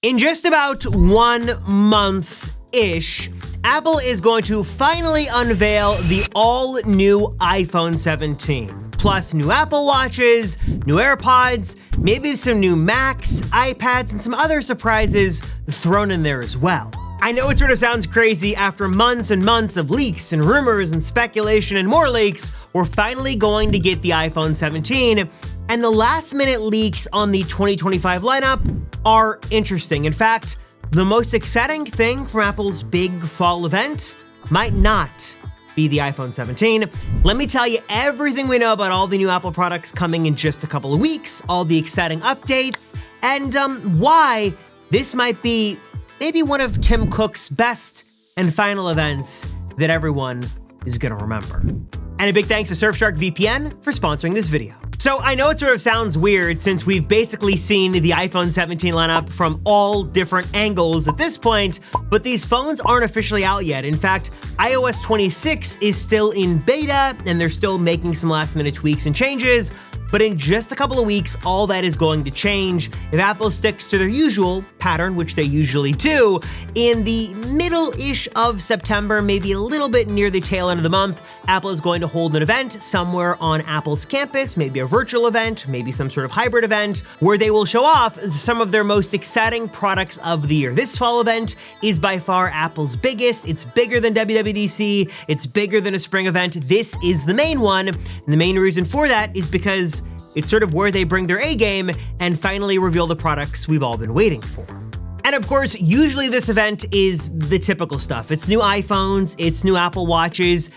In just about 1 month-ish, Apple is going to finally unveil the all-new iPhone 17. Plus new Apple Watches, new AirPods, maybe some new Macs, iPads, and some other surprises thrown in there as well. I know it sort of sounds crazy. After months and months of leaks and rumors and speculation and more leaks, we're finally going to get the iPhone 17, and the last-minute leaks on the 2025 lineup are interesting. In fact, the most exciting thing from Apple's big fall event might not be the iPhone 17. Let me tell you everything we know about all the new Apple products coming in just a couple of weeks, all the exciting updates, and why this might be maybe one of Tim Cook's best and final events that everyone is gonna remember. And a big thanks to Surfshark VPN for sponsoring this video. So I know it sort of sounds weird since we've basically seen the iPhone 17 lineup from all different angles at this point, but these phones aren't officially out yet. In fact, iOS 26 is still in beta and they're still making some last-minute tweaks and changes. But in just a couple of weeks, all that is going to change. If Apple sticks to their usual pattern, which they usually do, in the middle-ish of September, maybe a little bit near the tail end of the month, Apple is going to hold an event somewhere on Apple's campus, maybe a virtual event, maybe some sort of hybrid event, where they will show off some of their most exciting products of the year. This fall event is by far Apple's biggest. It's bigger than WWDC. It's bigger than a spring event. This is the main one. And the main reason for that is because it's sort of where they bring their A game and finally reveal the products we've all been waiting for. And of course, usually this event is the typical stuff. It's new iPhones, it's new Apple Watches.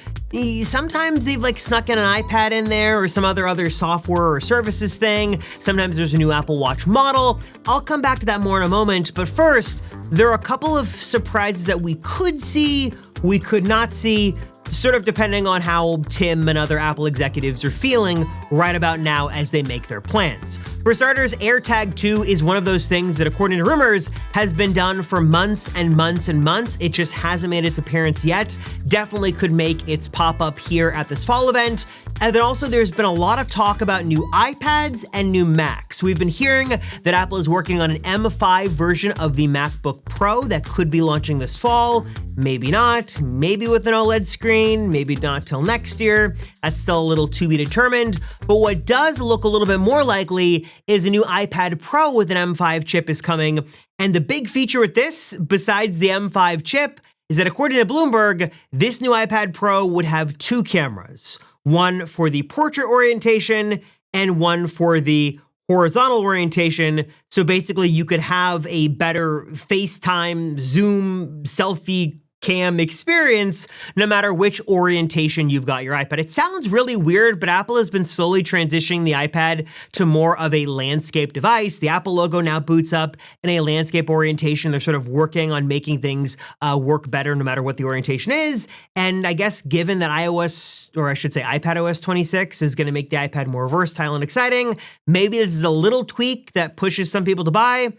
Sometimes they've snuck in an iPad in there or some other software or services thing. Sometimes there's a new Apple Watch model. I'll come back to that more in a moment, but first, there are a couple of surprises that we could see, we could not see, sort of depending on how Tim and other Apple executives are feeling right about now as they make their plans. For starters, AirTag 2 is one of those things that, according to rumors, has been done for months and months and months. It just hasn't made its appearance yet. Definitely could make its pop-up here at this fall event. And then also there's been a lot of talk about new iPads and new Macs. We've been hearing that Apple is working on an M5 version of the MacBook Pro that could be launching this fall. Maybe not, maybe with an OLED screen, maybe not till next year. That's still a little to be determined. But what does look a little bit more likely is a new iPad Pro with an M5 chip is coming. And the big feature with this, besides the M5 chip, is that according to Bloomberg, this new iPad Pro would have 2 cameras. One for the portrait orientation and one for the horizontal orientation. So basically you could have a better FaceTime, Zoom, selfie cam experience no matter which orientation you've got your iPad. It sounds really weird, but Apple has been slowly transitioning the iPad to more of a landscape device. The Apple logo now boots up in a landscape orientation. They're sort of working on making things work better no matter what the orientation is. And I guess given that iPadOS 26 is going to make the iPad more versatile and exciting, maybe this is a little tweak that pushes some people to buy.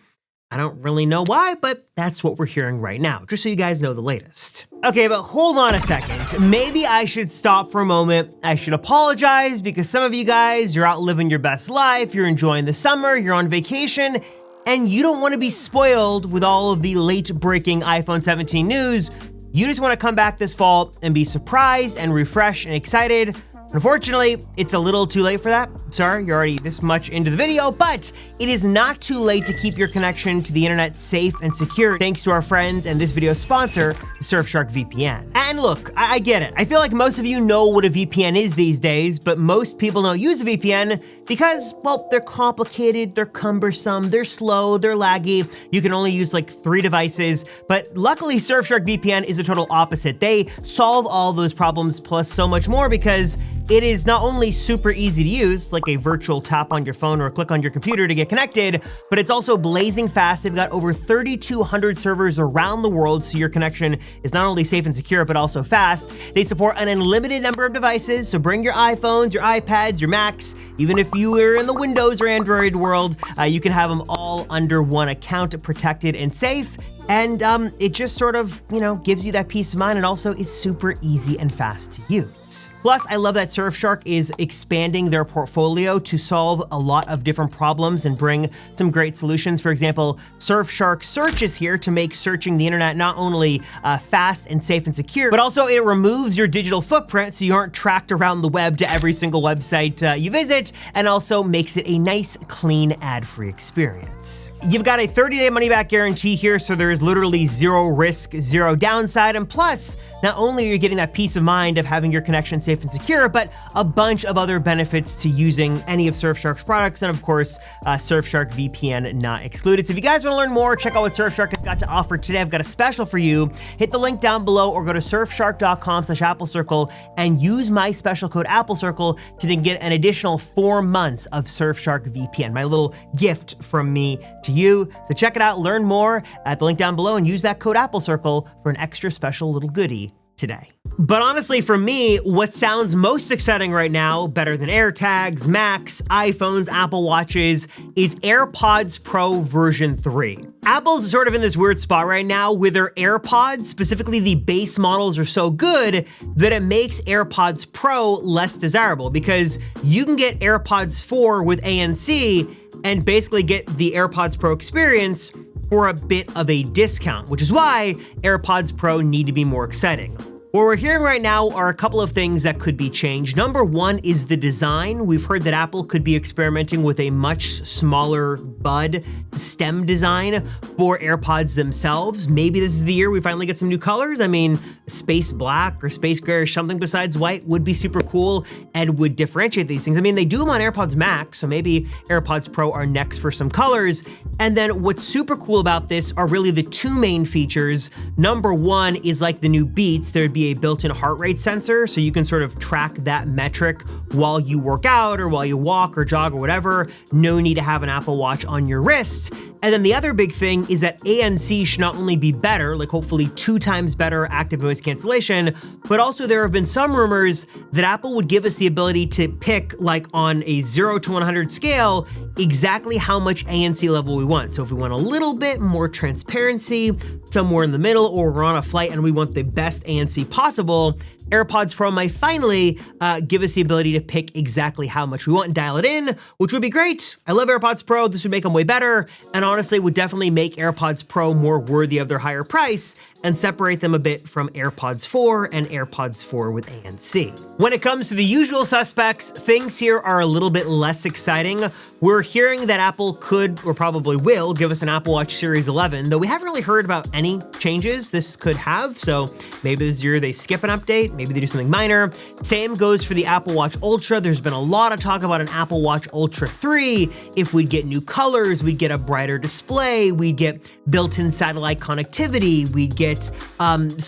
I don't really know why, but that's what we're hearing right now, just so you guys know the latest. Okay, but hold on a second. Maybe I should stop for a moment. I should apologize because some of you guys, you're out living your best life, you're enjoying the summer, you're on vacation, and you don't want to be spoiled with all of the late-breaking iPhone 17 news. You just want to come back this fall and be surprised and refreshed and excited. Unfortunately, it's a little too late for that. Sorry, you're already this much into the video, but it is not too late to keep your connection to the internet safe and secure thanks to our friends and this video's sponsor, Surfshark VPN. And look, I get it. I feel like most of you know what a VPN is these days, but most people don't use a VPN because, well, they're complicated, they're cumbersome, they're slow, they're laggy. You can only use 3 devices, but luckily Surfshark VPN is the total opposite. They solve all those problems plus so much more because it is not only super easy to use, like a virtual tap on your phone or a click on your computer to get connected, but it's also blazing fast. They've got over 3,200 servers around the world, so your connection is not only safe and secure, but also fast. They support an unlimited number of devices, so bring your iPhones, your iPads, your Macs. Even if you are in the Windows or Android world, you can have them all under one account, protected and safe. And it just sort of, gives you that peace of mind and also is super easy and fast to use. apps. Plus, I love that Surfshark is expanding their portfolio to solve a lot of different problems and bring some great solutions. For example, Surfshark Search is here to make searching the internet not only fast and safe and secure, but also it removes your digital footprint so you aren't tracked around the web to every single website you visit, and also makes it a nice, clean, ad-free experience. You've got a 30-day money-back guarantee here, so there is literally zero risk, zero downside, and plus, not only are you getting that peace of mind of having your connection safe and secure, but a bunch of other benefits to using any of Surfshark's products, and of course, Surfshark VPN not excluded. So if you guys want to learn more, check out what Surfshark has got to offer today. I've got a special for you. Hit the link down below or go to surfshark.com/AppleCircle and use my special code AppleCircle to get an additional 4 months of Surfshark VPN, my little gift from me to you. So check it out, learn more at the link down below, and use that code AppleCircle for an extra special little goodie today. But honestly, for me, what sounds most exciting right now, better than AirTags, Macs, iPhones, Apple Watches, is AirPods Pro version 3. Apple's sort of in this weird spot right now where their AirPods, specifically the base models, are so good that it makes AirPods Pro less desirable, because you can get AirPods 4 with ANC and basically get the AirPods Pro experience for a bit of a discount, which is why AirPods Pro need to be more exciting. What we're hearing right now are a couple of things that could be changed. Number one is the design. We've heard that Apple could be experimenting with a much smaller bud stem design for AirPods themselves. Maybe this is the year we finally get some new colors. I mean, space black or space gray or something besides white would be super cool and would differentiate these things. I mean, they do them on AirPods Max, so maybe AirPods Pro are next for some colors. And then what's super cool about this are really the two main features. Number one is like the new Beats. There'd be a built-in heart rate sensor, so you can sort of track that metric while you work out or while you walk or jog or whatever. No need to have an Apple Watch on your wrist. And then the other big thing is that ANC should not only be better, like hopefully 2 times better active noise cancellation, but also there have been some rumors that Apple would give us the ability to pick, like on a 0 to 100 scale, exactly how much ANC level we want. So if we want a little bit more transparency, somewhere in the middle, or we're on a flight and we want the best ANC possible, AirPods Pro might finally give us the ability to pick exactly how much we want and dial it in, which would be great. I love AirPods Pro. This would make them way better, and honestly would definitely make AirPods Pro more worthy of their higher price and separate them a bit from AirPods 4 and AirPods 4 with ANC. When it comes to the usual suspects, things here are a little bit less exciting. We're hearing that Apple could, or probably will, give us an Apple Watch Series 11, though we haven't really heard about any changes this could have, so maybe this year they skip an update, maybe they do something minor. Same goes for the Apple Watch Ultra. There's been a lot of talk about an Apple Watch Ultra 3. If we'd get new colors, we'd get a brighter display, we'd get built-in satellite connectivity, we'd get some,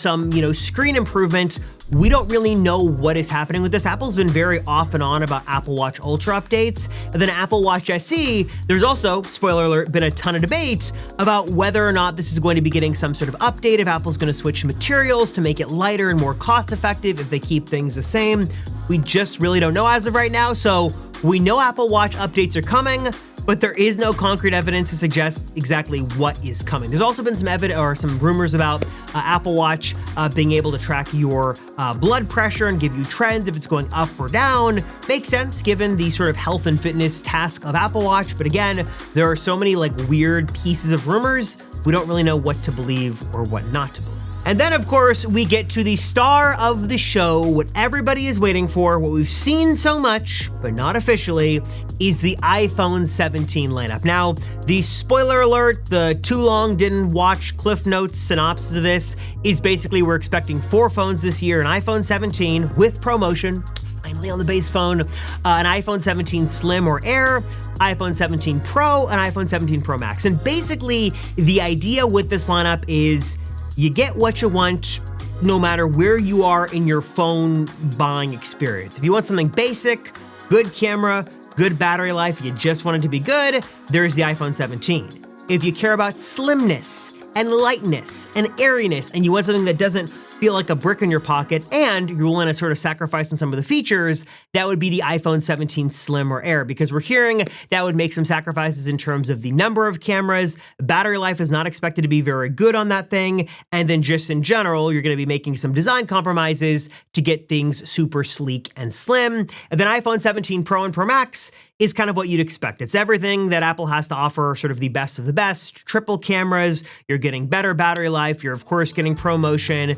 screen improvement. We don't really know what is happening with this. Apple's been very off and on about Apple Watch Ultra updates. And then Apple Watch SE, there's also, spoiler alert, been a ton of debate about whether or not this is going to be getting some sort of update, if Apple's going to switch materials to make it lighter and more cost effective, if they keep things the same. We just really don't know as of right now. So we know Apple Watch updates are coming, but there is no concrete evidence to suggest exactly what is coming. There's also been some evidence or some rumors about Apple Watch being able to track your blood pressure and give you trends if it's going up or down. Makes sense given the sort of health and fitness task of Apple Watch, but again, there are so many weird pieces of rumors, we don't really know what to believe or what not to believe. And then, of course, we get to the star of the show, what everybody is waiting for, what we've seen so much, but not officially, is the iPhone 17 lineup. Now, the spoiler alert, the too long didn't watch Cliff Notes synopsis of this, is basically we're expecting 4 phones this year, an iPhone 17 with ProMotion, finally on the base phone, an iPhone 17 Slim or Air, iPhone 17 Pro, and iPhone 17 Pro Max. And basically, the idea with this lineup is you get what you want no matter where you are in your phone buying experience. If you want something basic, good camera, good battery life, you just want it to be good, there's the iPhone 17. If you care about slimness and lightness and airiness and you want something that doesn't feel like a brick in your pocket and you're willing to sort of sacrifice on some of the features, that would be the iPhone 17 Slim or Air, because we're hearing that would make some sacrifices in terms of the number of cameras. Battery life is not expected to be very good on that thing. And then just in general, you're going to be making some design compromises to get things super sleek and slim. And then iPhone 17 Pro and Pro Max is kind of what you'd expect. It's everything that Apple has to offer, sort of the best of the best. Triple cameras, you're getting better battery life, you're of course getting ProMotion,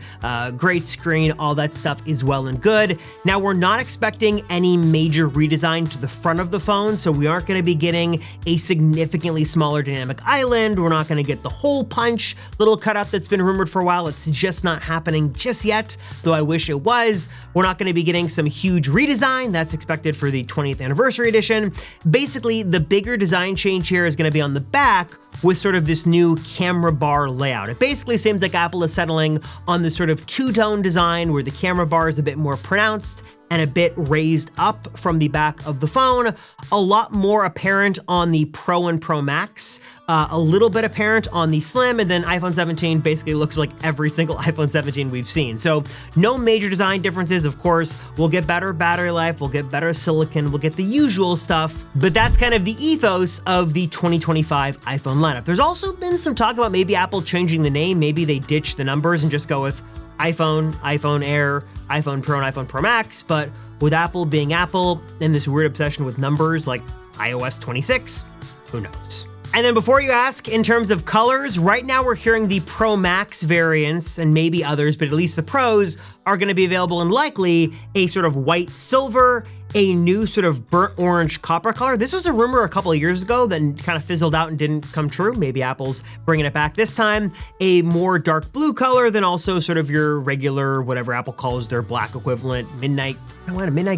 great screen, all that stuff is well and good. Now, we're not expecting any major redesign to the front of the phone, so we aren't gonna be getting a significantly smaller dynamic island. We're not gonna get the hole punch little cutout that's been rumored for a while. It's just not happening just yet, though I wish it was. We're not gonna be getting some huge redesign. That's expected for the 20th anniversary edition. Basically, the bigger design change here is going to be on the back with sort of this new camera bar layout. It basically seems like Apple is settling on this sort of two-tone design where the camera bar is a bit more pronounced and a bit raised up from the back of the phone. A lot more apparent on the Pro and Pro Max, a little bit apparent on the Slim, and then iPhone 17 basically looks like every single iPhone 17 we've seen. So no major design differences, of course. We'll get better battery life, we'll get better silicon, we'll get the usual stuff, but that's kind of the ethos of the 2025 iPhone lineup. There's also been some talk about maybe Apple changing the name, maybe they ditch the numbers and just go with iPhone, iPhone Air, iPhone Pro, and iPhone Pro Max, but with Apple being Apple and this weird obsession with numbers like iOS 26, who knows? And then before you ask, in terms of colors, right now we're hearing the Pro Max variants and maybe others, but at least the Pros are gonna be available in likely a sort of white silver, a new sort of burnt orange copper color. This was a rumor a couple of years ago that kind of fizzled out and didn't come true. Maybe Apple's bringing it back this time. A more dark blue color than also sort of your regular, whatever Apple calls their black equivalent, midnight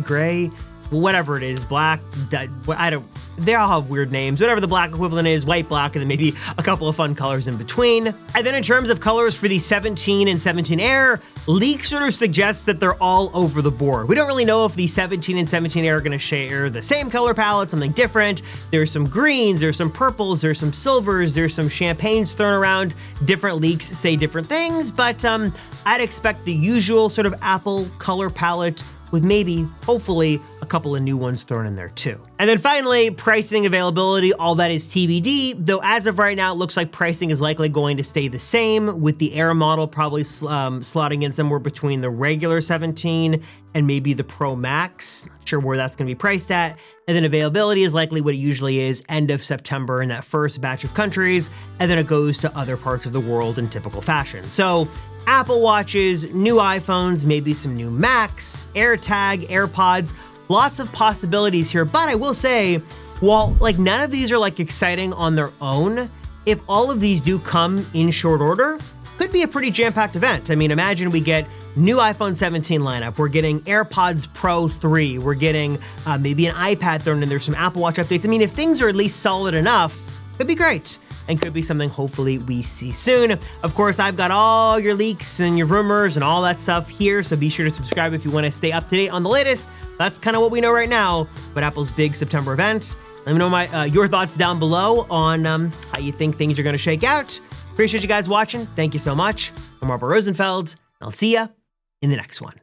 gray, whatever it is, black, they all have weird names. Whatever the black equivalent is, white, black, and then maybe a couple of fun colors in between. And then in terms of colors for the 17 and 17 Air, leaks sort of suggest that they're all over the board. We don't really know if the 17 and 17 Air are gonna share the same color palette, something different. There's some greens, there's some purples, there's some silvers, there's some champagnes thrown around. Different leaks say different things, but I'd expect the usual sort of Apple color palette with maybe, hopefully, a couple of new ones thrown in there too. And then finally, pricing, availability, all that is TBD, though as of right now, it looks like pricing is likely going to stay the same, with the Air model probably slotting in somewhere between the regular 17 and maybe the Pro Max. Not sure where that's gonna be priced at. And then availability is likely what it usually is, end of September in that first batch of countries, and then it goes to other parts of the world in typical fashion. So Apple Watches, new iPhones, maybe some new Macs, AirTag, AirPods, lots of possibilities here. But I will say, while like none of these are like exciting on their own, if all of these do come in short order, could be a pretty jam-packed event. I mean, imagine we get new iPhone 17 lineup, we're getting AirPods Pro 3, we're getting maybe an iPad thrown in, there's some Apple Watch updates. I mean, if things are at least solid enough, could be great. And could be something hopefully we see soon. Of course, I've got all your leaks and your rumors and all that stuff here, so be sure to subscribe if you want to stay up to date on the latest. That's kind of what we know right now about Apple's big September event. Let me know your thoughts down below on how you think things are going to shake out. Appreciate you guys watching. Thank you so much. I'm Robert Rosenfeld. I'll see ya in the next one.